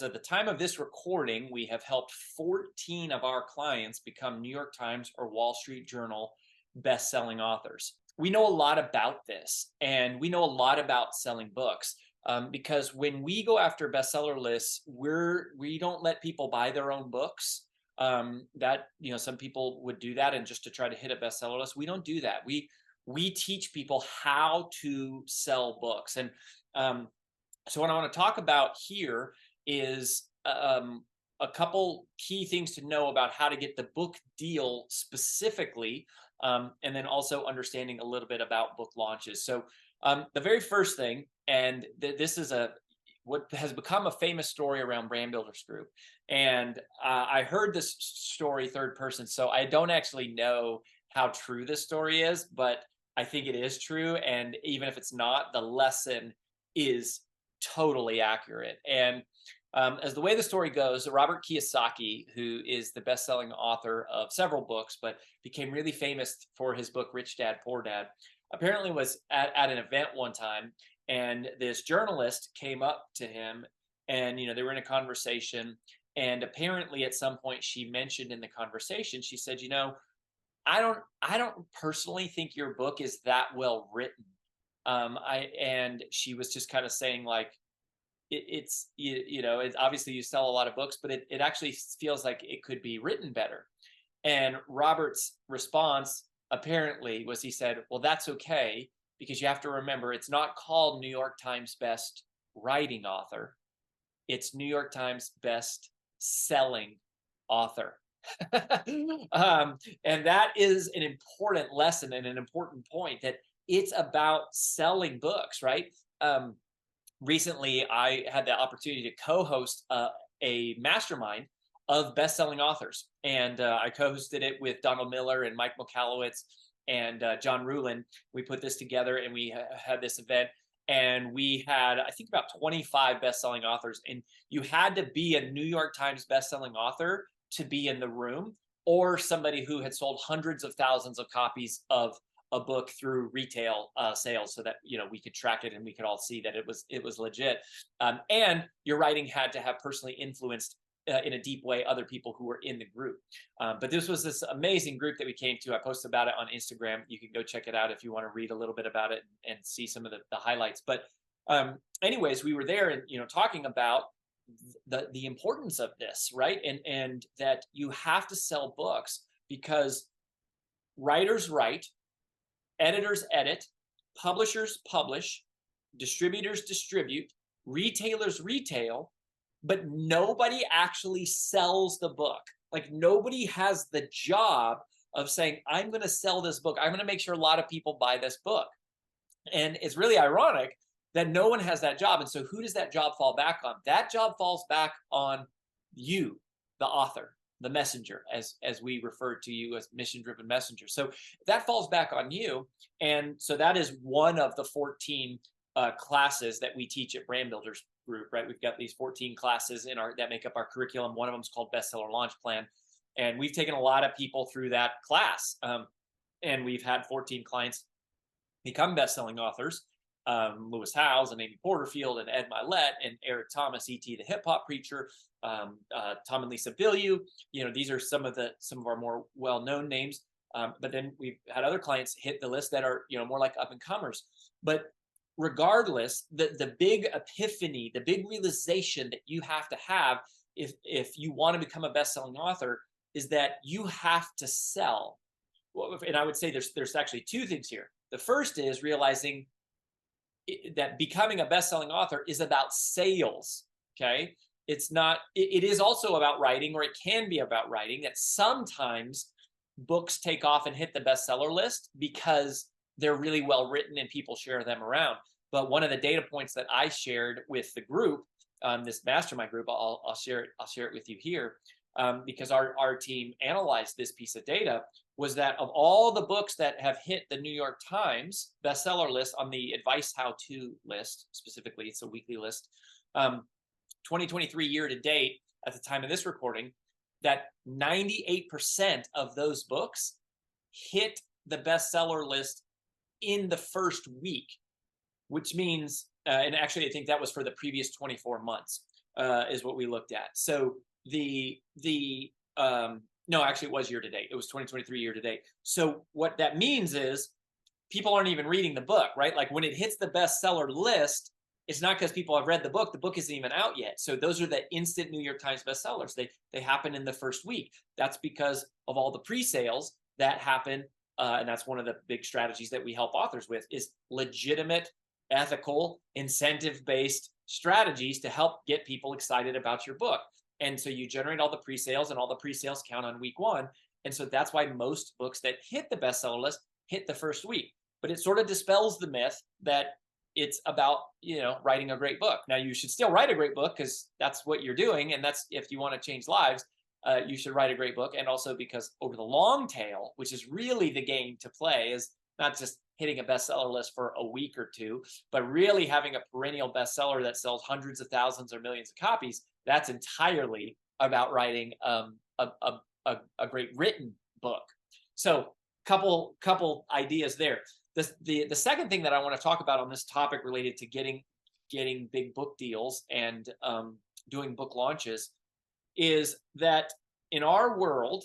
At the time of this recording, we have helped 14 of our clients become New York Times or Wall Street Journal best-selling authors. We know a lot about this, and we know a lot about selling books because when we go after bestseller lists, we don't let people buy their own books. Some people would do that and just to try to hit a bestseller list. We don't do that. We teach people how to sell books, and so what I want to talk about here is a couple key things to know about how to get the book deal specifically, and then also understanding a little bit about book launches. So the very first thing, and this is what has become a famous story around Brand Builders Group, and I heard this story third person, so I don't actually know how true this story is, but I think it is true, and even if it's not, the lesson is totally accurate. And as the way the story goes, Robert Kiyosaki, who is the best-selling author of several books, but became really famous for his book Rich Dad Poor Dad, apparently was at an event one time, and this journalist came up to him, and they were in a conversation, and apparently at some point she mentioned in the conversation, she said, I don't personally think your book is that well written. And she was just kind of saying like, it's obviously you sell a lot of books, but it actually feels like it could be written better. And Robert's response apparently was, he said, well, that's okay, because you have to remember it's not called New York Times best writing author, it's New York Times best selling author. And that is an important lesson and an important point, that it's about selling books, right? Recently, I had the opportunity to co-host a mastermind of best-selling authors, and I co-hosted it with Donald Miller and Mike Michalowicz and John Ruhlin. We put this together, and we had this event, and we had, I think, about 25 best-selling authors, and you had to be a New York Times best-selling author to be in the room, or somebody who had sold hundreds of thousands of copies of a book through retail sales, so that we could track it and we could all see that it was legit. And your writing had to have personally influenced in a deep way other people who were in the group. But this was this amazing group that we came to. I posted about it on Instagram. You can go check it out if you want to read a little bit about it and see some of the highlights. But anyways, we were there and talking about the importance of this, right? And that you have to sell books because writers write, editors edit, publishers publish, distributors distribute, retailers retail, but nobody actually sells the book. Like, nobody has the job of saying, I'm going to sell this book. I'm going to make sure a lot of people buy this book. And it's really ironic that no one has that job. And so who does that job fall back on? That job falls back on you, the author, the messenger, as we refer to you as mission-driven messenger. So that falls back on you. And so that is one of the 14 classes that we teach at Brand Builders Group, right? We've got these 14 classes that make up our curriculum. One of them is called Bestseller Launch Plan. And we've taken a lot of people through that class. And we've had 14 clients become best-selling authors. Lewis Howes and Amy Porterfield and Ed Milet and Eric Thomas, E.T. the Hip Hop Preacher, Tom and Lisa Bilyeu. These are some of our more well-known names. But then we've had other clients hit the list that are more like up-and-comers. But regardless, the big epiphany, the big realization that you have to have if you want to become a best-selling author is that you have to sell. And I would say there's actually two things here. The first is realizing that becoming a best-selling author is about sales. Okay, it's not. It is also about writing, or it can be about writing. That sometimes books take off and hit the bestseller list because they're really well written and people share them around. But one of the data points that I shared with the group, this mastermind group, I'll share it with you here, because our team analyzed this piece of data, was that of all the books that have hit the New York Times bestseller list on the advice how-to list, specifically, it's a weekly list, 2023 year to date, at the time of this recording, that 98% of those books hit the bestseller list in the first week, which means, and actually I think that was for the previous 24 months, is what we looked at. So no, actually it was year to date. It was 2023 year to date. So what that means is people aren't even reading the book, right? Like when it hits the bestseller list, it's not because people have read the book. The book isn't even out yet. So those are the instant New York Times bestsellers. They happen in the first week. That's because of all the pre-sales that happen. And that's one of the big strategies that we help authors with is legitimate, ethical, incentive-based strategies to help get people excited about your book. And so you generate all the pre-sales, and all the pre-sales count on week one. And so that's why most books that hit the bestseller list hit the first week. But it sort of dispels the myth that it's about, writing a great book. Now, you should still write a great book because that's what you're doing. And that's if you want to change lives, you should write a great book. And also because over the long tail, which is really the game to play, is not just hitting a bestseller list for a week or two, but really having a perennial bestseller that sells hundreds of thousands or millions of copies. That's entirely about writing a great written book. So couple ideas there. The second thing that I want to talk about on this topic related to getting big book deals and doing book launches is that in our world,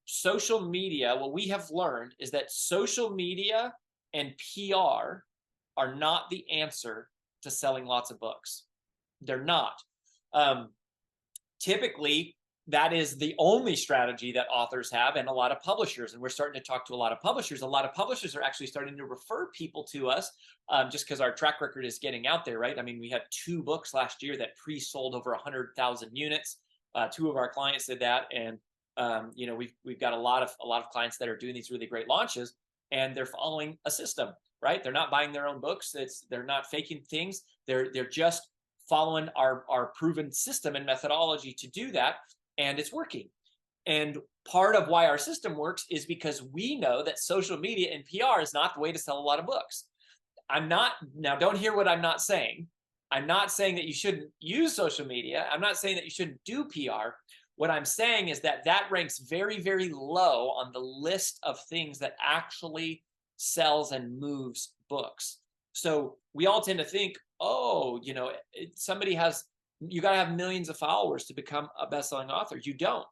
social media, what we have learned is that social media and PR are not the answer to selling lots of books. They're not. Typically, that is the only strategy that authors have, and a lot of publishers. And we're starting to talk to a lot of publishers. A lot of publishers are actually starting to refer people to us just because our track record is getting out there, right? I mean, we had 2 books last year that pre-sold over 100,000 units. 2 of our clients did that, and we've got a lot of clients that are doing these really great launches, and they're following a system, right? They're not buying their own books. They're not faking things. They're just following our proven system and methodology to do that. And it's working. And part of why our system works is because we know that social media and PR is not the way to sell a lot of books. Now don't hear what I'm not saying. I'm not saying that you shouldn't use social media. I'm not saying that you shouldn't do PR. What I'm saying is that ranks very, very low on the list of things that actually sells and moves books. So we all tend to think, you got to have millions of followers to become a best-selling author. You don't.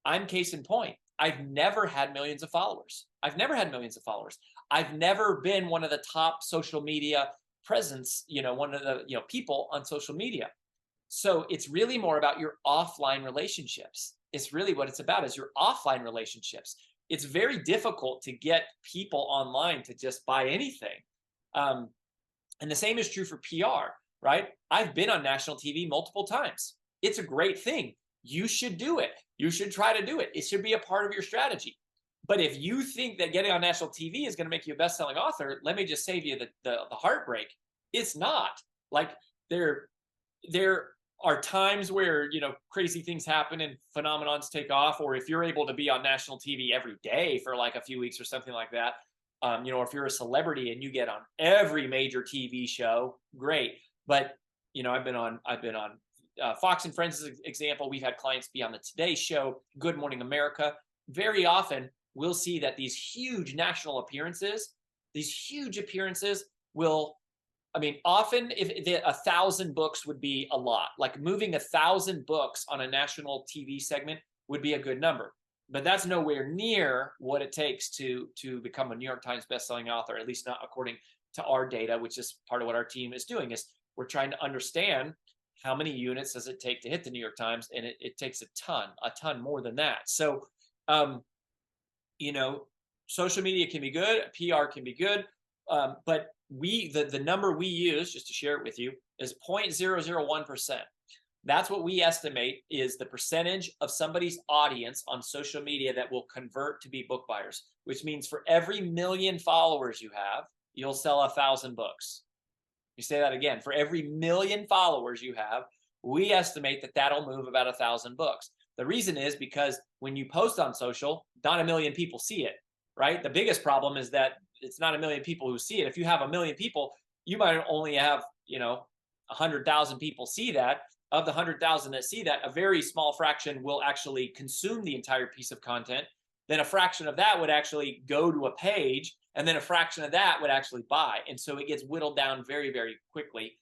I'm case in point. I've never had millions of followers. I've never been one of the top social media presence, one of the, people on social media. So it's really more about your offline relationships. It's really what it's about, is your offline relationships. It's very difficult to get people online to just buy anything. And the same is true for PR. Right? I've been on national TV multiple times. It's a great thing. You should do it. You should try to do it. It should be a part of your strategy. But if you think that getting on national TV is going to make you a best-selling author, let me just save you the heartbreak. It's not. Like there are times where, crazy things happen and phenomenons take off, or if you're able to be on national TV every day for like a few weeks or something like that, if you're a celebrity and you get on every major TV show, great. But, I've been on Fox and Friends as an example. We've had clients be on the Today Show, Good Morning America. Very often we'll see that these huge national appearances, often if 1,000 books would be a lot. Like moving 1,000 books on a national TV segment would be a good number. But that's nowhere near what it takes to become a New York Times bestselling author, at least not according to our data, which is part of what our team is doing. Is we're trying to understand how many units does it take to hit the New York Times, and it takes a ton more than that. So, social media can be good, PR can be good, but the number we use, just to share it with you, is 0.001%. That's what we estimate is the percentage of somebody's audience on social media that will convert to be book buyers, which means for every 1 million followers you have, you'll sell 1,000 books. You say that again, for every 1 million followers you have, we estimate that that'll move about 1,000 books. The reason is because when you post on social, not 1 million people see it, right? The biggest problem is that it's not 1 million people who see it. If you have 1 million people, you might only have, 100,000 people see that. Of the 100,000 that see that, a very small fraction will actually consume the entire piece of content. Then a fraction of that would actually go to a page, and then a fraction of that would actually buy. And so it gets whittled down very, very quickly.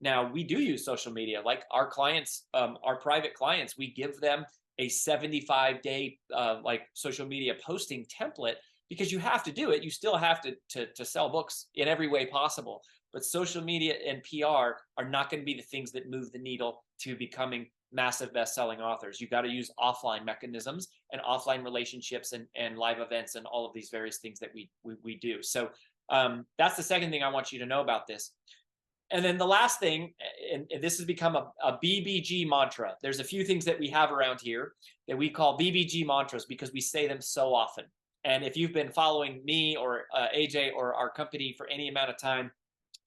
Now, we do use social media. Like our clients, our private clients, we give them a 75-day like social media posting template, because you have to do it. You still have to sell books in every way possible. But social media and PR are not going to be the things that move the needle to becoming massive best-selling authors. You got to use offline mechanisms and offline relationships and live events and all of these various things that we do. So that's the second thing I want you to know about this. And then the last thing, and this has become a BBG mantra. There's a few things that we have around here that we call BBG mantras because we say them so often. And if you've been following me or AJ or our company for any amount of time,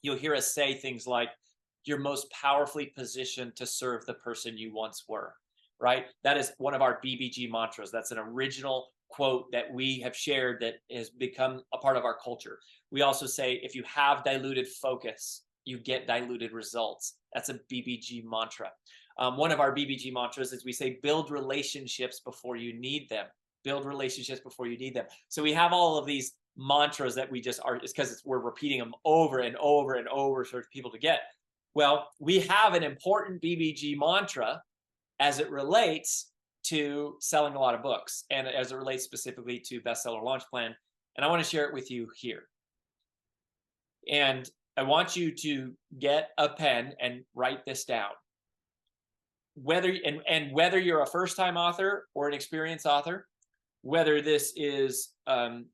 you'll hear us say things like, you're most powerfully positioned to serve the person you once were, right? That is one of our BBG mantras. That's an original quote that we have shared that has become a part of our culture. We also say, if you have diluted focus, you get diluted results. That's a BBG mantra. One of our BBG mantras is we say, build relationships before you need them. Build relationships before you need them. So we have all of these mantras that we just are, it's because we're repeating them over and over and over for people to get. Well, we have an important BBG mantra as it relates to selling a lot of books and as it relates specifically to Bestseller Launch Plan. And I want to share it with you here. And I want you to get a pen and write this down. Whether you're a first-time author or an experienced author, whether this is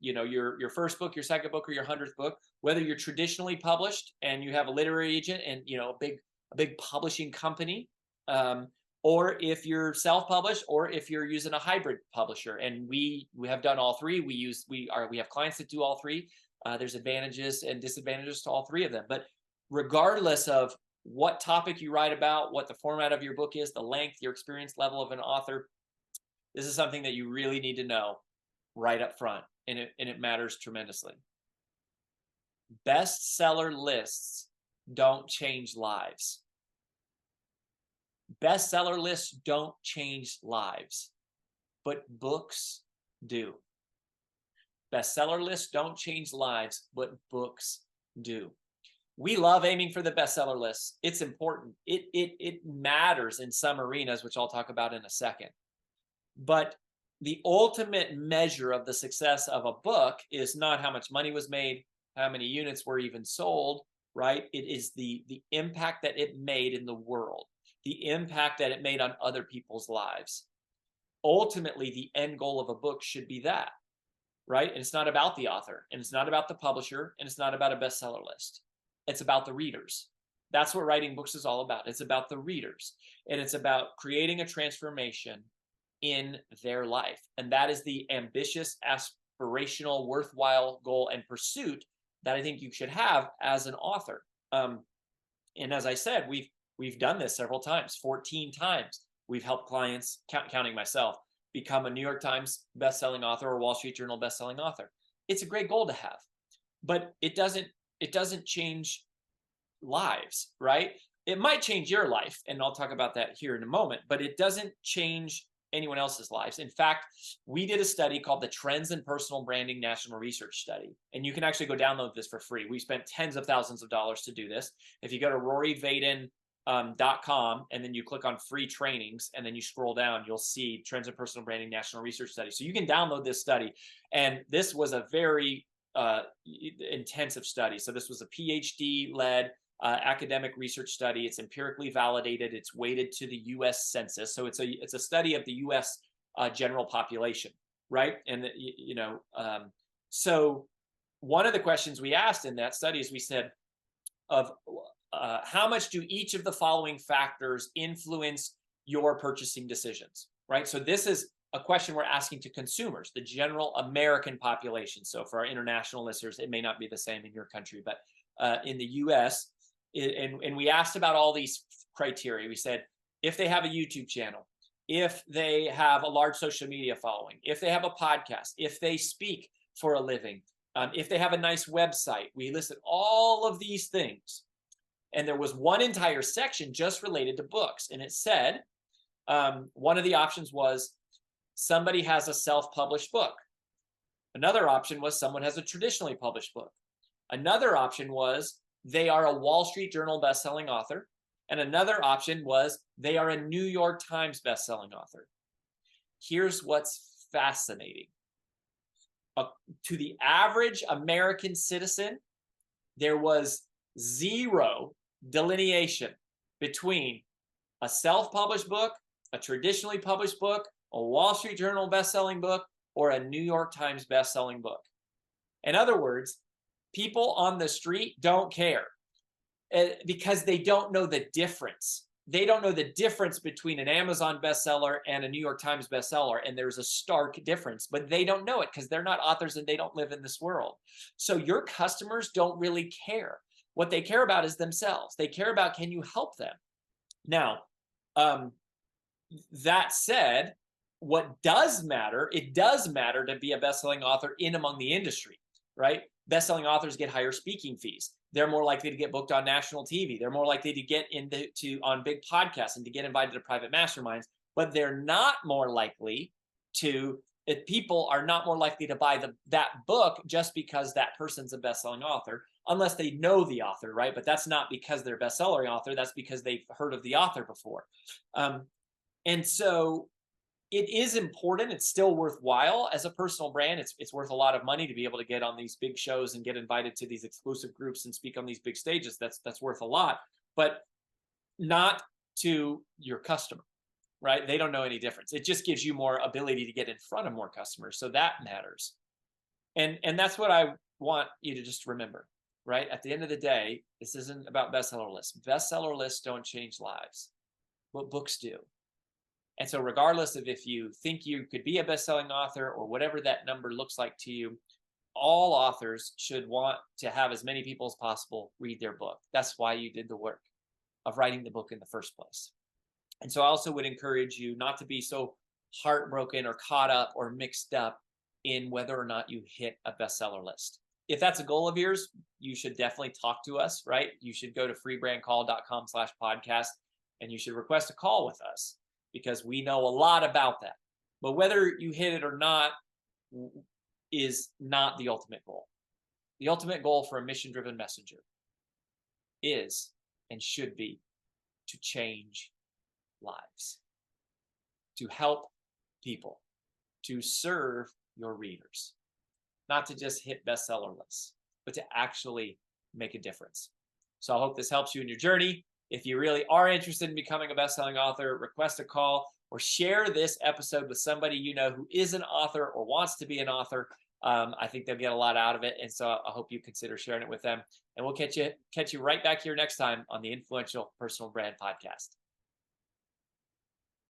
your first book, your second book, or your 100th book, whether you're traditionally published and you have a literary agent and a big publishing company, or if you're self-published, or if you're using a hybrid publisher. And we have done all three. We have clients that do all three. There's advantages and disadvantages to all three of them. But regardless of what topic you write about, what the format of your book is, the length, your experience level of an author, this is something that you really need to know right up front, and it matters tremendously. Bestseller lists don't change lives. Bestseller lists don't change lives, but books do. Bestseller lists don't change lives, but books do. We love aiming for the bestseller lists. It's important. It matters in some arenas, which I'll talk about in a second. But the ultimate measure of the success of a book is not how much money was made, how many units were even sold, right? It is the impact that it made in the world, the impact that it made on other people's lives. Ultimately, the end goal of a book should be that, right? And it's not about the author, and it's not about the publisher, and it's not about a bestseller list. It's about the readers. That's what writing books is all about. It's about the readers, and it's about creating a transformation in their life. And that is the ambitious, aspirational, worthwhile goal and pursuit that I think you should have as an author. And as I said, we've done this several times, 14 times. We've helped clients, counting myself, become a New York Times bestselling author or Wall Street Journal bestselling author. It's a great goal to have, but it doesn't change lives, right? It might change your life, and I'll talk about that here in a moment, but it doesn't change anyone else's lives. In fact, we did a study called the Trends in Personal Branding National Research Study, and you can actually go download this for free. We spent tens of thousands of dollars to do this. If you go to roryvaden.com and then you click on free trainings and then you scroll down, you'll see Trends in Personal Branding National Research Study. So you can download this study, and this was a very intensive study. So this was a PhD-led academic research study. It's empirically validated. It's weighted to the U.S. Census. So it's a study of the U.S. General population, right? And so one of the questions we asked in that study is we said, how much do each of the following factors influence your purchasing decisions, right? So this is a question we're asking to consumers, the general American population. So for our international listeners, it may not be the same in your country, but in the U.S., and we asked about all these criteria. We said, if they have a YouTube channel, if they have a large social media following, if they have a podcast, if they speak for a living, if they have a nice website, we listed all of these things. And there was one entire section just related to books. And it said, one of the options was somebody has a self-published book. Another option was someone has a traditionally published book. Another option was they are a Wall Street Journal bestselling author. And another option was they are a New York Times bestselling author. Here's what's fascinating. To the average American citizen, there was zero delineation between a self-published book, a traditionally published book, a Wall Street Journal bestselling book, or a New York Times bestselling book. In other words, people on the street don't care because they don't know the difference. They don't know the difference between an Amazon bestseller and a New York Times bestseller, and there's a stark difference, but they don't know it because they're not authors and they don't live in this world. So your customers don't really care. What they care about is themselves. They care about, can you help them? Now, that said, what does matter, it does matter to be a best-selling author in among the industry, right? Best-selling authors get higher speaking fees. They're more likely to get booked on national TV. They're more likely to get on big podcasts and to get invited to private masterminds, but they're not more likely to, people are not more likely to buy that book just because that person's a best-selling author, unless they know the author, right? But that's not because they're a best-selling author. That's because they've heard of the author before. And so it is important. It's still worthwhile as a personal brand. It's worth a lot of money to be able to get on these big shows and get invited to these exclusive groups and speak on these big stages. That's worth a lot, but not to your customer, right? They don't know any difference. It just gives you more ability to get in front of more customers. So that matters. And that's what I want you to just remember, right? At the end of the day, this isn't about bestseller lists. Bestseller lists don't change lives, but books do. And so regardless of if you think you could be a best-selling author or whatever that number looks like to you, all authors should want to have as many people as possible read their book. That's why you did the work of writing the book in the first place. And so I also would encourage you not to be so heartbroken or caught up or mixed up in whether or not you hit a bestseller list. If that's a goal of yours, you should definitely talk to us, right? You should go to freebrandcall.com/podcast and you should request a call with us, because we know a lot about that. But whether you hit it or not is not the ultimate goal. The ultimate goal for a mission-driven messenger is and should be to change lives, to help people, to serve your readers, not to just hit bestseller lists, but to actually make a difference. So I hope this helps you in your journey. If you really are interested in becoming a best-selling author, request a call or share this episode with somebody you know who is an author or wants to be an author. I think they'll get a lot out of it. And so I hope you consider sharing it with them. And we'll catch you right back here next time on the Influential Personal Brand Podcast.